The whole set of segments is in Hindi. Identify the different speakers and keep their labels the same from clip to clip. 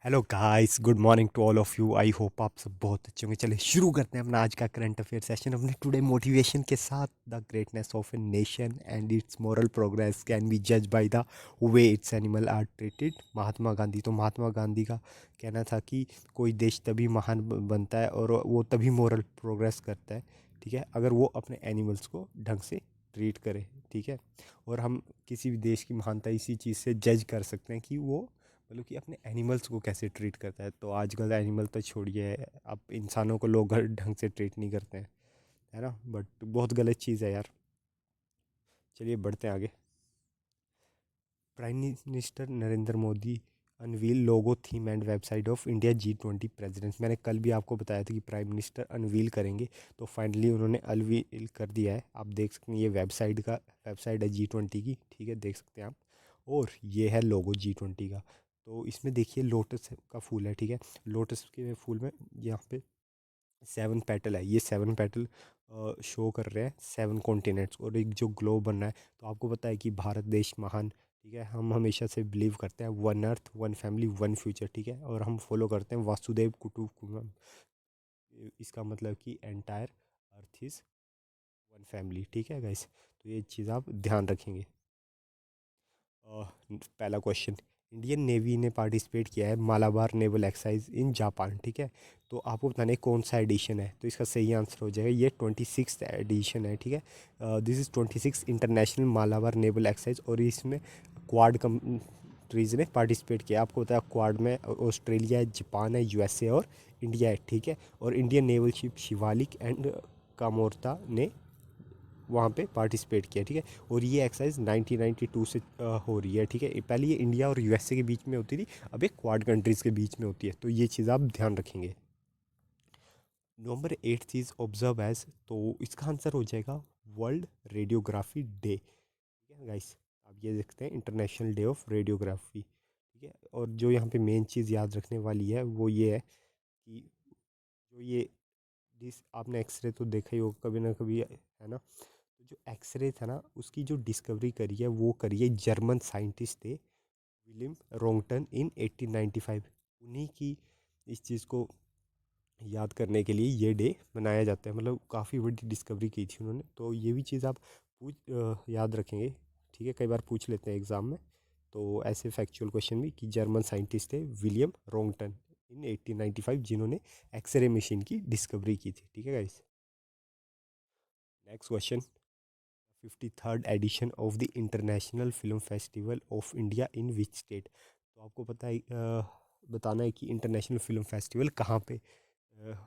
Speaker 1: Hello guys, good morning to all of you. I hope आप सब बहुत अच्छे होंगे। चलिए शुरू करते हैं अपना आज का करंट अफेयर सेशन अपने टुडे मोटिवेशन के साथ। The greatness of a nation and its moral progress can be जज by the way its animal are treated. Mahatma Gandhi. तो महात्मा गांधी का कहना था कि कोई देश तभी महान बनता है और वो तभी मोरल प्रोग्रेस करता है, ठीक है, अगर वो अपने एनिमल्स को ढंग से ट्रीट करे, ठीक है। और हम किसी भी देश की महानता इसी चीज़ से जज कर सकते हैं कि वो मतलब कि अपने एनिमल्स को कैसे ट्रीट करता है। तो आजकल एनिमल तो छोड़िए, अब इंसानों को लोग हर ढंग से ट्रीट नहीं करते हैं, है ना। बट बहुत गलत चीज़ है यार। चलिए बढ़ते हैं आगे। Prime minister Narendra Modi unveil logo theme and website of India G20 presidents. मैंने कल भी आपको बताया था कि प्राइम मिनिस्टर अनवील करेंगे, तो फाइनली उन्होंने अनवील कर दिया है। आप देख सकते हैं ये वेबसाइट है G20 की, ठीक है, देख सकते हैं आप। और ये है लोगो G20 का। तो इसमें देखिए लोटस का फूल है, ठीक है। लोटस के फूल में यहाँ पे 7 पेटल है। ये 7 पेटल शो कर रहे हैं 7 कॉन्टिनेंट्स और एक जो ग्लोब बन रहा है। तो आपको पता है कि भारत देश महान, ठीक है। हम हमेशा से बिलीव करते हैं one earth one family one future, ठीक है। और हम फॉलो करते हैं वासुदेव कुटुंबकम। इसका मतलब कि entire earth is one family, ठीक है गाइस। तो ये चीज़ आप ध्यान रखेंगे। पहला क्वेश्चन, इंडियन नेवी ने पार्टिसिपेट किया है Malabar naval exercise in Japan, ठीक है। तो आपको बताना है कौन सा एडिशन है। तो इसका सही आंसर हो जाएगा ये 26 एडिशन है, ठीक है। This is 26 international Malabar naval exercise और इसमें क्वाड कंट्रीज़ ने पार्टिसिपेट किया। आपको बताया क्वाड में ऑस्ट्रेलिया है, जापान है, USA और इंडिया है, ठीक है। और Indian naval ship Shivalik and Kamorta ने वहाँ पे पार्टिसिपेट किया, ठीक है। और ये एक्सरसाइज 1992 से हो रही है, ठीक है। पहले ये इंडिया और USA के बीच में होती थी, अब ये क्वाड कंट्रीज़ के बीच में होती है। तो ये चीज़ आप ध्यान रखेंगे। नवंबर 8 चीज़ ऑब्जर्व एज, तो इसका आंसर हो जाएगा वर्ल्ड रेडियोग्राफी डे, ठीक है गाइस। आप ये देखते हैं इंटरनेशनल डे ऑफ रेडियोग्राफी, ठीक है। और जो यहाँ पे मेन चीज़ याद रखने वाली है वो ये है कि जो ये जिस आपने एक्सरे तो देखा ही होगा कभी ना कभी, है ना। तो जो एक्सरे था ना उसकी जो डिस्कवरी करी है वो करी है जर्मन साइंटिस्ट थे विलियम रोंगटन इन 1895। उन्हीं की इस चीज़ को याद करने के लिए ये डे मनाया जाता है। मतलब काफ़ी बड़ी डिस्कवरी की थी उन्होंने। तो ये भी चीज़ आप याद रखेंगे, ठीक है। कई बार पूछ लेते हैं एग्ज़ाम में। तो ऐसे फैक्चुअल क्वेश्चन भी कि जर्मन साइंटिस्ट थे विलियम रोंगटन इन 1895 जिन्होंने एक्सरे मशीन की डिस्कवरी की थी, ठीक है guys. Next question, 53rd edition of the international film festival of India in which state. तो आपको पता है बताना है कि इंटरनेशनल फिल्म फेस्टिवल कहाँ पे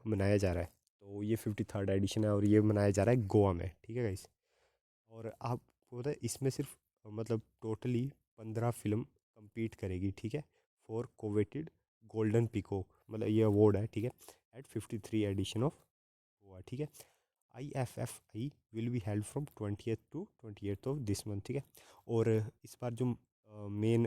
Speaker 1: मनाया जा रहा है। तो ये 53rd एडिशन है और ये मनाया जा रहा है गोवा में, ठीक है गाइस। और आपको पता है इसमें सिर्फ मतलब टोटली 15 फिल्म compete करेगी, ठीक है, फॉर कोवेटेड गोल्डन पिकोक, मतलब ये अवार्ड है, ठीक है, एट 53 एडिशन ऑफ गोवा, ठीक है। IFFI will be held from 20th to 28th of this month, ठीक है। और इस बार जो मेन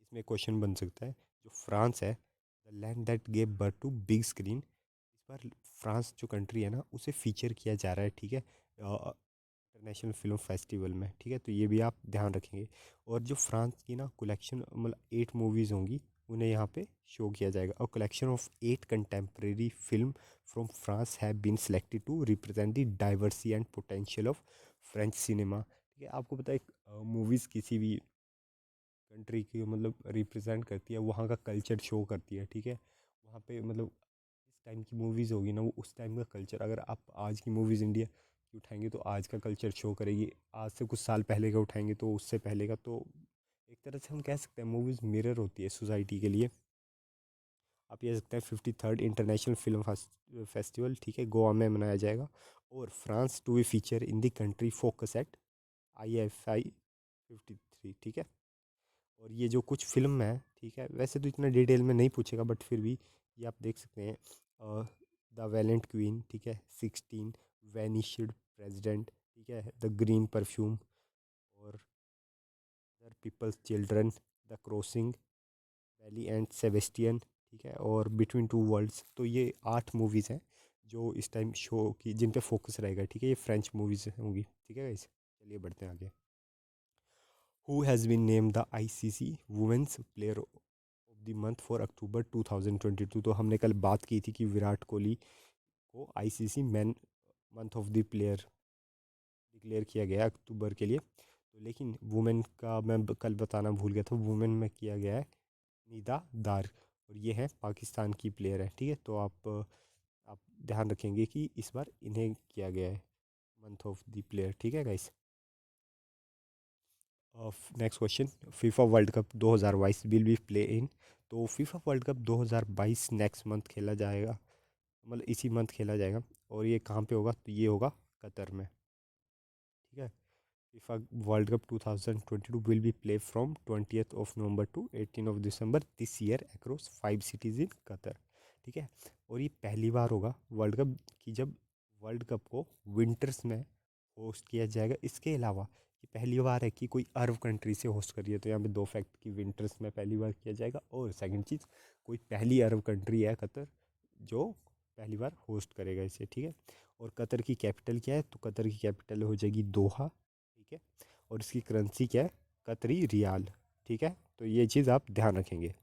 Speaker 1: इसमें क्वेश्चन बन सकता है, जो फ्रांस है, the land that gave birth to big screen, इस बार फ्रांस जो कंट्री है ना उसे फीचर किया जा रहा है, ठीक है, इंटरनेशनल फिल्म फेस्टिवल में, ठीक है। तो ये भी आप ध्यान रखेंगे। और जो फ्रांस की ना कलेक्शन मतलब 8 मूवीज़ होंगी उन्हें यहाँ पे शो किया जाएगा। और collection of 8 contemporary film from France have been selected to represent the diversity and potential of French cinema, ठीक है। आपको पता है मूवीज़ किसी भी कंट्री की मतलब रिप्रेजेंट करती है, वहाँ का कल्चर शो करती है, ठीक है। वहाँ पे मतलब इस टाइम की मूवीज़ होगी ना वो उस टाइम का कल्चर, अगर आप आज की मूवीज़ इंडिया की उठाएंगे तो आज का कल्चर शो करेगी, आज से कुछ साल पहले का उठाएंगे तो उससे पहले का। तो एक तरह से हम कह सकते हैं मूवीज़ मिरर होती है सोसाइटी के लिए। आप ये सकते हैं 53rd इंटरनेशनल फिल्म फेस्टिवल, ठीक है, गोवा में मनाया जाएगा। और France to be feature in the country focus at IFI 53, ठीक है। और ये जो कुछ फ़िल्म है, ठीक है, वैसे तो इतना डिटेल में नहीं पूछेगा बट फिर भी ये आप देख सकते हैं। द वैलेंट क्वीन, ठीक है, 16, वैनिश्ड प्रेसिडेंट, ठीक है, द ग्रीन परफ्यूम और other peoples children, the crossing, valley and Sebastian, ठीक है, और बिटवीन टू वर्ल्ड्स। तो ये 8 मूवीज़ हैं जो इस टाइम शो की जिन पे फोकस रहेगा, ठीक है। ये फ्रेंच मूवीज़ होंगी, ठीक है गाइस। चलिए बढ़ते हैं आगे। Who has been name the ICC women's player of the month for October 2022। तो हमने कल बात की थी कि विराट कोहली को ICC man month of the player declare किया गया अक्टूबर के लिए। तो लेकिन वुमेन का मैं कल बताना भूल गया था, वुमेन में किया गया है निदा दार, और ये है पाकिस्तान की प्लेयर है, ठीक है। तो आप ध्यान रखेंगे कि इस बार इन्हें किया गया है मंथ ऑफ द प्लेयर, ठीक है guys. Next question, FIFA world cup 2022 will be play in. तो FIFA world cup 2022 next month खेला जाएगा, मतलब इसी मंथ खेला जाएगा, और ये कहाँ पे होगा, तो ये होगा कतर में, ठीक है। FIFA world cup 2022 will be play from 20th of November to 18th of December this year across 5 cities in Qatar, ठीक है। और ये पहली बार होगा वर्ल्ड कप की जब वर्ल्ड कप को विंटर्स में होस्ट किया जाएगा। इसके अलावा ये पहली बार है कि कोई अरब कंट्री से होस्ट करी है, तो यहाँ पे दो फैक्ट कि विंटर्स में पहली बार किया जाएगा, और सेकंड चीज़ कोई पहली अरब कंट्री है कतर जो पहली बार होस्ट करेगा इसे, ठीक है। और कतर की कैपिटल क्या है, तो कतर की कैपिटल हो जाएगी दोहा, ठीक है। और इसकी करेंसी क्या है, कतरी रियाल, ठीक है। तो ये चीज़ आप ध्यान रखेंगे।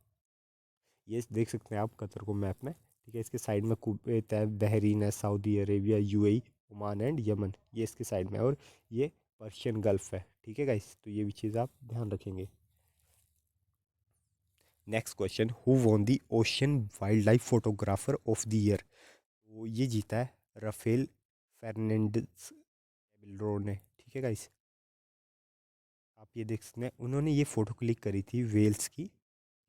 Speaker 1: ये देख सकते हैं आप कतर को मैप में, ठीक है। इसके साइड में कुवैत है, बहरीन है, Saudi Arabia, UAE, Oman and Yemen, ये इसके साइड में है, और ये पर्शियन गल्फ है, ठीक है गाइस। तो ये भी चीज़ आप ध्यान रखेंगे। Next question, who won the ocean wild life photographer of the year. तो ये जीता है राफेल फर्नांडिस कैबल्रो ने, ठीक है गाइस। आप ये देख सकते हैं उन्होंने ये फ़ोटो क्लिक करी थी वेल्स की,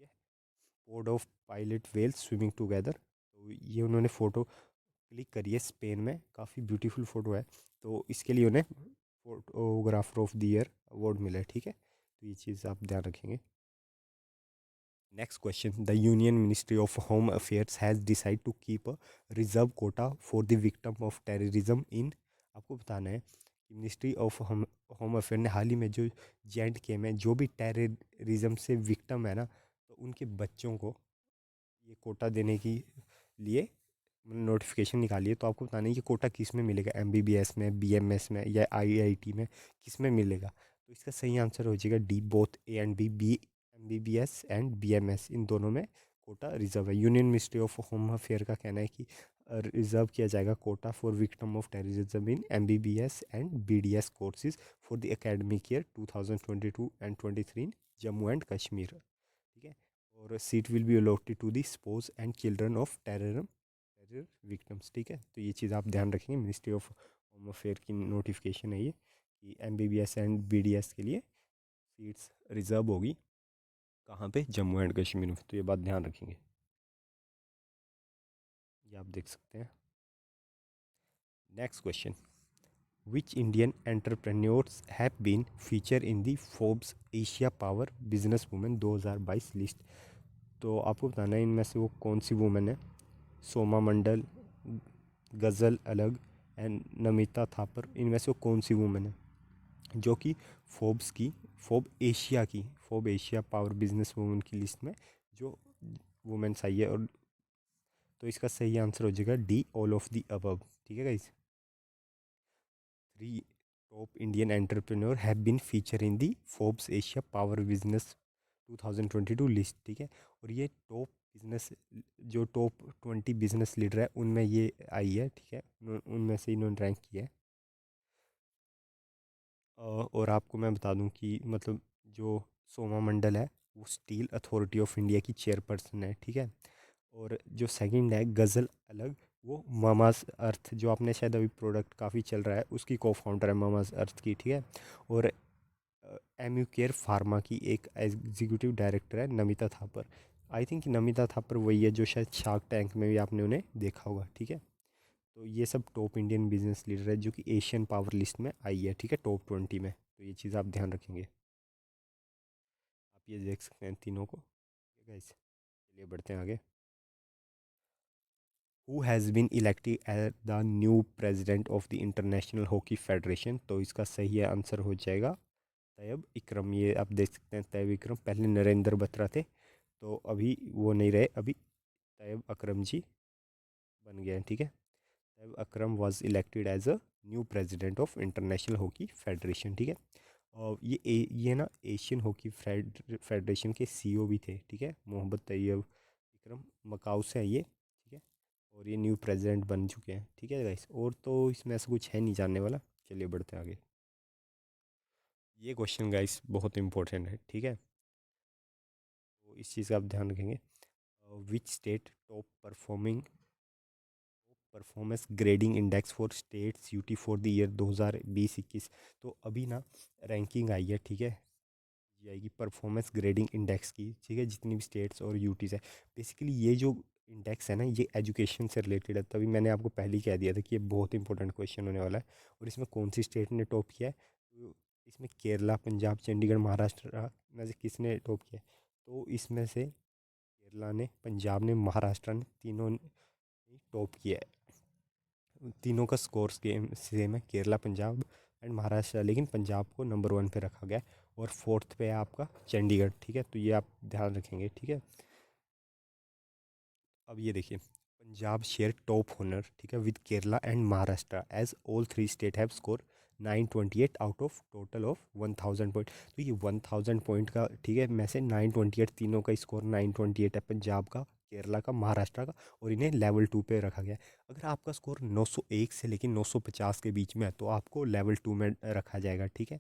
Speaker 1: pod of pilot whales swimming together. तो ये उन्होंने फ़ोटो क्लिक करी है स्पेन में, काफ़ी ब्यूटीफुल फ़ोटो है। तो इसके लिए उन्हें photographer of the year award मिला है, ठीक है। तो ये चीज़ आप ध्यान रखेंगे। Next question, the union ministry of home affairs has decide to keep a reserve quota for the victim of terrorism in. आपको बताना है कि मिनिस्ट्री ऑफ होम अफेयर ने हाल ही में जो JNK में जो भी टेररिज्म से विक्टिम है ना, तो उनके बच्चों को ये कोटा देने की लिए नोटिफिकेशन निकाली है। तो आपको बताना है कि कोटा किस में मिलेगा, MBBS में, BMS में, या IIT में, किस में मिलेगा। तो इसका सही आंसर हो जाएगा D, both A and B, MBBS and BMS, इन दोनों में कोटा रिजर्व है। Union ministry of home affair का कहना है कि रिजर्व किया जाएगा quota for victim of terrorism in MBBS and BDS courses for the academic year 2022 and 23 in Jammu and Kashmir, ठीक है। और seat will be allotted to the spouse and children of terror victims, ठीक है। तो ये चीज़ आप ध्यान रखेंगे, मिनिस्ट्री ऑफ होम अफेयर की नोटिफिकेशन है ये कि MBBS एंड BDS के लिए सीट्स रिजर्व होगी, कहाँ पे, जम्मू एंड कश्मीर में। तो ये बात ध्यान रखेंगे, ये आप देख सकते हैं। Next question, which Indian entrepreneurs have been feature in the Forbes Asia power business women 2022 list. तो आपको बताना है इनमें से वो कौन सी वुमेन है। सोमा मंडल, गज़ल अलग एंड नमिता थापर, इनमें से वो कौन सी वुमेन है जो कि फोर्ब एशिया पावर बिजनेस वुमेन की लिस्ट में जो वुमेन्स आई है। और तो इसका सही आंसर हो जाएगा D, all of the above, ठीक है guys. 3 top Indian entrepreneur have been feature in the Forbes Asia power business 2022 list, ठीक है। और ये टॉप बिजनेस, जो टॉप 20 बिजनेस लीडर है उनमें ये आई है, ठीक है। उनमें से इन्होंने रैंक किया है। और आपको मैं बता दूं कि मतलब जो सोमा मंडल है वो स्टील अथॉरिटी ऑफ इंडिया की चेयरपर्सन है, ठीक है। और जो सेकंड है गज़ल अलग, वो मामाज अर्थ, जो आपने शायद अभी प्रोडक्ट काफ़ी चल रहा है, उसकी को फाउंडर है मामाज अर्थ की, ठीक है। और MU केयर फार्मा की एक एग्जीक्यूटिव डायरेक्टर है नमिता थापर। आई थिंक नमिता थापर वही है जो शायद शार्क टैंक में भी आपने उन्हें देखा होगा, ठीक है। तो ये सब टॉप इंडियन बिजनेस लीडर है जो कि एशियन पावर लिस्ट में आई है, ठीक है, टॉप 20 में। तो ये चीज़ आप ध्यान रखेंगे। आप ये देख सकते हैं तीनों को, ठीक है गाइस। चलिए बढ़ते हैं आगे। Who has been elected as the new president of the international hockey federation. तो इसका सही आंसर हो जाएगा तैयब इकरम। ये आप देख सकते हैं तैयब इकरम, पहले नरेंद्र बत्रा थे, तो अभी वो नहीं रहे, अभी तैयब अकरम जी बन गए हैं, ठीक है। Tayyab Akram was elected as a new president of international hockey federation, ठीक है। ये ना एशियन हॉकी फेडरेशन के सीईओ भी थे, ठीक है, मोहम्मद तैयब विक्रम मकाऊ से है ये, ठीक है। और ये न्यू प्रेसिडेंट बन चुके हैं, ठीक है गाइस। और तो इसमें ऐसा कुछ है नहीं जानने वाला। चलिए बढ़ते हैं आगे। ये क्वेश्चन गाइस बहुत इंपॉर्टेंट है, ठीक है, तो इस चीज़ का आप ध्यान रखेंगे। Which state top performing performance grading index for states UT for the year 2020-21। तो अभी ना रैंकिंग आई है, ठीक है, ये आएगी परफॉर्मेंस ग्रेडिंग इंडेक्स की, ठीक है, जितनी भी स्टेट्स और यूटीज़ है। बेसिकली ये जो इंडेक्स है ना, ये एजुकेशन से रिलेटेड है, तभी मैंने आपको पहले ही कह दिया था कि ये बहुत इंपॉर्टेंट क्वेश्चन होने वाला है। और इसमें कौन सी स्टेट ने टॉप किया है, तो इसमें केरला, पंजाब, चंडीगढ़, महाराष्ट्र में से किसने टॉप किया है? तो इसमें से केरला ने, पंजाब ने, महाराष्ट्र ने, तीनों ने टॉप किया है। तीनों का स्कोर सेम है, केरला, पंजाब एंड महाराष्ट्र, लेकिन पंजाब को नंबर 1 पे रखा गया है और 4th पे है आपका चंडीगढ़, ठीक है, तो ये आप ध्यान रखेंगे, ठीक है। अब ये देखिए, पंजाब शेयर टॉप होनर, ठीक है, with Kerala and Maharashtra as all three state have score 928 out of total of 1000 point. तो ये 1000 पॉइंट का, ठीक है, में से 928, तीनों का स्कोर 928 है, पंजाब का, केरला का, महाराष्ट्र का, और इन्हें लेवल 2 पे रखा गया है। अगर आपका स्कोर 901 से लेकिन 950 के बीच में है तो आपको लेवल 2 में रखा जाएगा, ठीक है।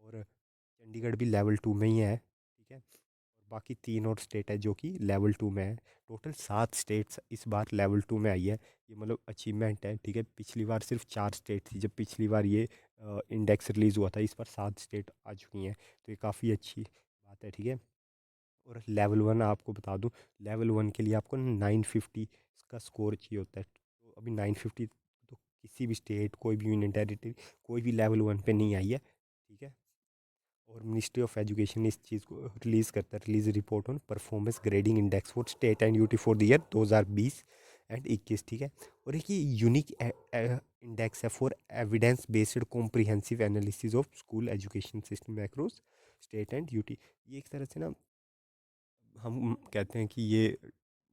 Speaker 1: और चंडीगढ़ भी लेवल 2 में ही है, ठीक है। और बाकी 3 और स्टेट है जो कि लेवल 2 में है। टोटल 7 स्टेट्स इस बार लेवल 2 में आई है, ये मतलब अचीवमेंट है, ठीक है। पिछली बार सिर्फ 4 स्टेट थी जब पिछली बार ये इंडेक्स रिलीज़ हुआ था, इस बार 7 स्टेट आ चुकी हैं, तो ये काफ़ी अच्छी बात है, ठीक है। और लेवल 1 आपको बता दूं, लेवल 1 के लिए आपको 950 का स्कोर चाहिए होता है, तो अभी 950 तो किसी भी स्टेट, कोई भी यूनियन टेरिटरी, कोई भी लेवल 1 पे नहीं आई है, ठीक है। और मिनिस्ट्री ऑफ एजुकेशन इस चीज़ को रिलीज़ करता है, release report on performance grading index for state and UT for the year 2020 and 21, ठीक है। और एक ये यूनिक इंडेक्स है for evidence based comprehensive analysis of school education system across state and UT. ये एक तरह से ना हम कहते हैं कि ये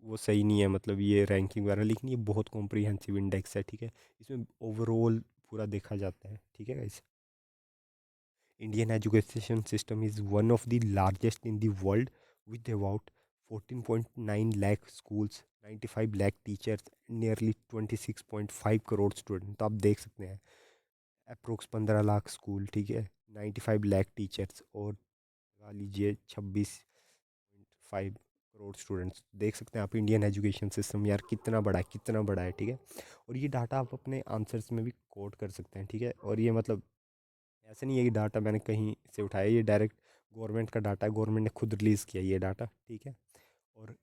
Speaker 1: वो सही नहीं है, मतलब ये रैंकिंग वगैरह, लेकिन ये बहुत कॉम्प्रिहेंसिव इंडेक्स है, ठीक है। इसमें ओवरऑल पूरा देखा जाता है, ठीक है guys. Indian education system is one of the largest in the world with about 14.9 lakh schools, 95 lakh teachers, nearly 26.5 crore student. तो आप देख सकते हैं अप्रोक्स 15 लाख स्कूल, ठीक है, 95 लाख टीचर्स, और लगा लीजिए 26.5 करोड़ स्टूडेंट्स। देख सकते हैं आप इंडियन एजुकेशन सिस्टम यार कितना बड़ा है, कितना बड़ा है, ठीक है। और ये डाटा आप अपने आंसर्स में भी कोट कर सकते हैं, ठीक है। और ये मतलब ऐसा नहीं है कि डाटा मैंने कहीं से उठाया, ये डायरेक्ट गवर्नमेंट का डाटा है, गवर्नमेंट ने खुद रिलीज़ किया ये डाटा, ठीक है। और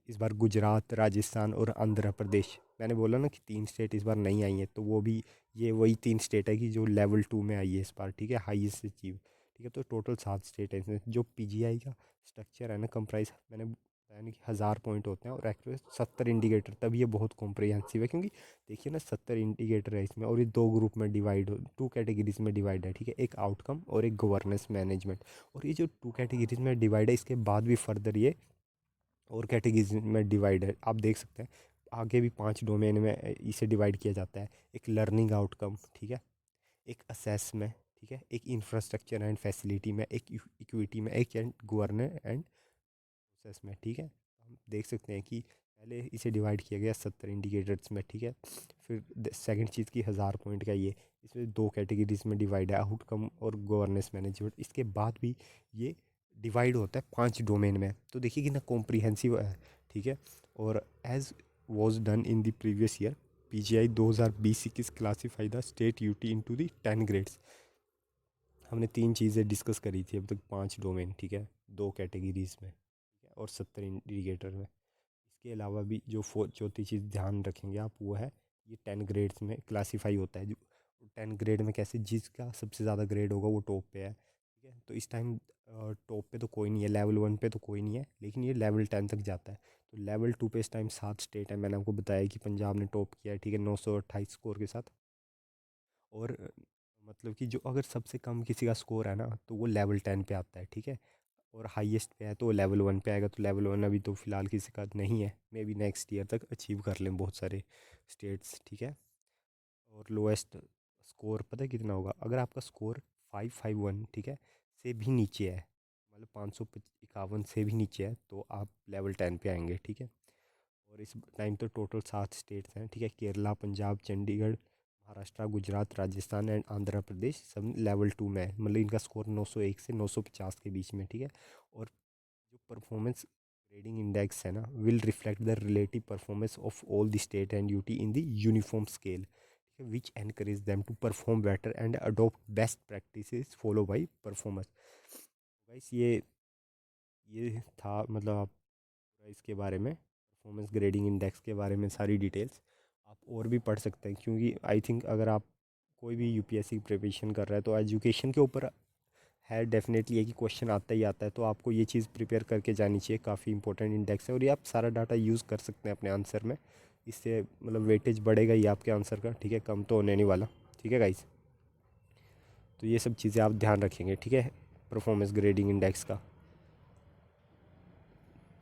Speaker 1: इस बार गुजरात, राजस्थान और आंध्र प्रदेश, मैंने बोला ना कि 3 स्टेट इस बार नहीं आई हैं, तो वो भी ये वही 3 स्टेट है कि जो लेवल 2 में आई है इस बार, ठीक है, हाईएस्ट अचीव, ठीक है। तो टोटल 7 स्टेट है इसमें। जो पीजीआई का स्ट्रक्चर है ना, कंप्राइज, मैंने बताया ना कि 1000 पॉइंट होते हैं और एक्चुअली 70 इंडिकेटर, तब ये बहुत कॉम्प्रिहेंसिव है, क्योंकि देखिए ना 70 इंडिकेटर है इसमें, और ये 2 ग्रुप में डिवाइड हो, 2 कैटेगरीज में डिवाइड है, ठीक है, एक आउटकम और एक गवर्नेंस मैनेजमेंट। और ये जो 2 कैटेगरीज में डिवाइड है, इसके बाद भी फर्दर ये और कैटेगरीज में डिवाइड है, आप देख सकते हैं। आगे भी 5 डोमेन में इसे डिवाइड किया जाता है। एक लर्निंग आउटकम, ठीक है, एक असेस में, ठीक है, एक इंफ्रास्ट्रक्चर एंड फैसिलिटी में, एक इक्विटी में, एक एंड गवर्नर एंड प्रोसेस में, ठीक है। हम देख सकते हैं कि पहले इसे डिवाइड किया गया 70 इंडिकेटर्स में, ठीक है। फिर सेकंड चीज़ की 1000 पॉइंट का ये, इसमें 2 कैटेगरीज में डिवाइड है, आउटकम और गवर्नेंस मैनेजमेंट। इसके बाद भी ये डिवाइड होता है 5 डोमेन में, तो देखिए कितना कॉम्प्रिहेंसिव है, ठीक है। और as was done in the previous year, PGI 2020-21 classify the state UT into the 10 grades. हमने 3 चीज़ें डिस्कस करी थी अब तक, 5 डोमेन, ठीक है, 2 कैटेगरीज में, ठीक है, और 70 इंडिकेटर में। इसके अलावा भी जो चौथी चीज़ ध्यान रखेंगे आप, वो है ये 10 ग्रेड्स में क्लासीफाई होता है। जो 10 ग्रेड में कैसे, जिसका सबसे ज़्यादा ग्रेड होगा वो टॉप पे है, ठीक है। तो इस टाइम टॉप पे तो कोई नहीं है, लेवल 1 पे तो कोई नहीं है, लेकिन ये लेवल 10 तक जाता है। तो लेवल 2 पे इस टाइम 7 स्टेट है, मैंने आपको बताया कि पंजाब ने टॉप किया है, ठीक है, 928 स्कोर के साथ। और मतलब कि जो अगर सबसे कम किसी का स्कोर है ना, तो वो लेवल 10 पे आता है, ठीक है। और हाईएस्ट पे है तो लेवल 1 पे आएगा। तो लेवल 1 अभी तो फ़िलहाल किसी का नहीं है, मे बी नेक्स्ट ईयर तक अचीव कर लें बहुत सारे स्टेट्स, ठीक है। और लोएस्ट स्कोर पता है कितना होगा? अगर आपका स्कोर 551, ठीक है, से भी नीचे है, मतलब 551 से भी नीचे है, तो आप लेवल 10 पे आएंगे, ठीक है। और इस टाइम तो टोटल 7 स्टेट्स हैं, ठीक है, Kerala, Punjab, Chandigarh, Maharashtra, Gujarat, Rajasthan and Andhra Pradesh sub level 2 में है, मतलब इनका स्कोर 901 से 950 के बीच में, ठीक है। और जो परफॉर्मेंस ग्रेडिंग इंडेक्स है ना, will reflect the relative performance of all the state and UT in the uniform scale, ठीक है, which encourage them to perform better and adopt best practices follow by performers. Guys ये था, मतलब आप पूरा इसके बारे में, परफॉर्मेंस ग्रेडिंग इंडेक्स के बारे में सारी डिटेल्स आप और भी पढ़ सकते हैं, क्योंकि आई थिंक अगर आप कोई भी यूपीएससी की प्रिपरेशन कर रहा है तो एजुकेशन के ऊपर है, डेफिनेटली है कि क्वेश्चन आता ही आता है, तो आपको ये चीज़ प्रिपेयर करके जानी चाहिए, काफ़ी इंपॉर्टेंट इंडेक्स है और ये आप सारा डाटा यूज़ कर सकते हैं अपने आंसर में, इससे मतलब वेटेज बढ़ेगा ही आपके आंसर का, ठीक है, कम तो होने नहीं वाला, ठीक है गाइस। तो ये सब चीज़ें आप ध्यान रखेंगे, ठीक है, परफॉर्मेंस ग्रेडिंग इंडेक्स का।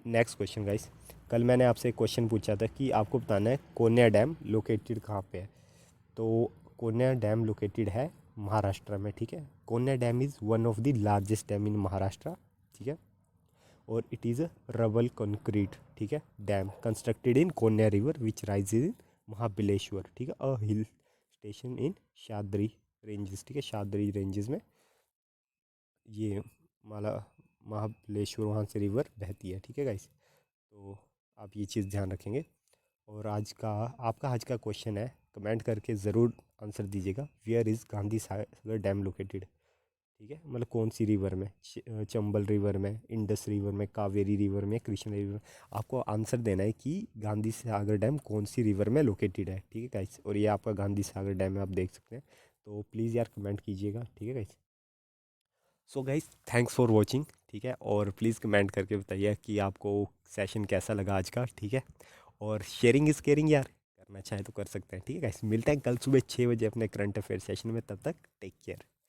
Speaker 1: नेक्स्ट क्वेश्चन गाइस, कल मैंने आपसे एक क्वेश्चन पूछा था कि आपको बताना है कोन्या डैम लोकेटेड कहाँ पे है। तो कोन्या डैम लोकेटेड है महाराष्ट्र में, ठीक है। Koyna dam is one of the largest dam in Maharashtra, ठीक है, और it is a rubble concrete, ठीक है, dam constructed in Koyna river which rises in Mahabaleshwar, ठीक है, अ हिल स्टेशन इन शाद्री रेंजेस, ठीक है, शाद्री रेंजेस में ये माला महाबलेश्वर वहाँ से रिवर बहती है, ठीक है गाइस। तो आप ये चीज़ ध्यान रखेंगे। और आज का क्वेश्चन है, कमेंट करके ज़रूर आंसर दीजिएगा, where is Gandhi Sagar dam located, ठीक है, मतलब कौन सी रिवर में, चंबल रिवर में, इंडस रिवर में, कावेरी रिवर में, कृष्ण रिवर में, आपको आंसर देना है कि गांधी सागर डैम कौन सी रिवर में लोकेटेड है, ठीक है गाइस। और ये आपका गांधी सागर डैम है, आप देख सकते हैं, तो प्लीज़ यार कमेंट कीजिएगा, ठीक है guys. So guys thanks for watching, ठीक है, और प्लीज़ कमेंट करके बताइए कि आपको सेशन कैसा लगा आज का, ठीक है। और शेयरिंग इज़ केयरिंग यार, करना चाहे तो कर सकते हैं, ठीक है गाइस। मिलते हैं कल सुबह 6 बजे अपने करंट अफेयर सेशन में, तब तक टेक केयर।